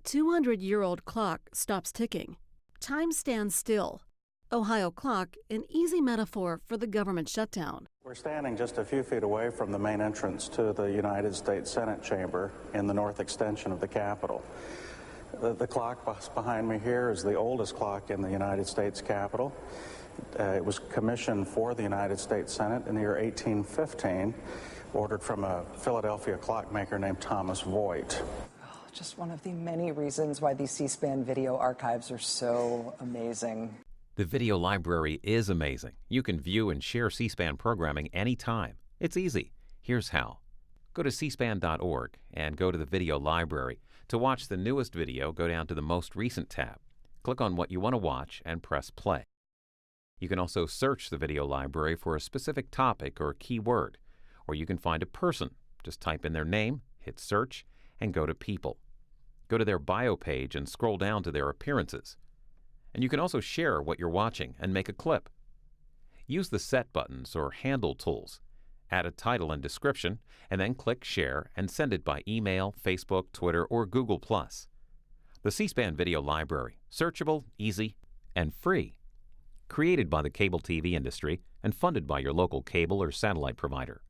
200-year-old clock stops ticking. Time stands still. Ohio clock, an easy metaphor for the government shutdown. We're standing just a few feet away from the main entrance to the United States Senate chamber in the north extension of the Capitol. The clock behind me here is the oldest clock in the United States Capitol. It was commissioned for the United States Senate in the year 1815, ordered from a Philadelphia clockmaker named Thomas Voigt. Just one of the many reasons why these C-SPAN video archives are so amazing. The video library is amazing. You can view and share C-SPAN programming anytime. It's easy. Here's how. Go to cspan.org and go to the video library. To watch the newest video, go down to the most recent tab. Click on what you want to watch and press play. You can also search the video library for a specific topic or keyword, or you can find a person. Just type in their name, hit search, and go to people. Go to their bio page and scroll down to their appearances. And you can also share what you're watching and make a clip. Use the set buttons or handle tools. Add a title and description, and then click Share and send it by email, Facebook, Twitter, or Google+. The C-SPAN Video Library, searchable, easy, and free. Created by the cable TV industry and funded by your local cable or satellite provider.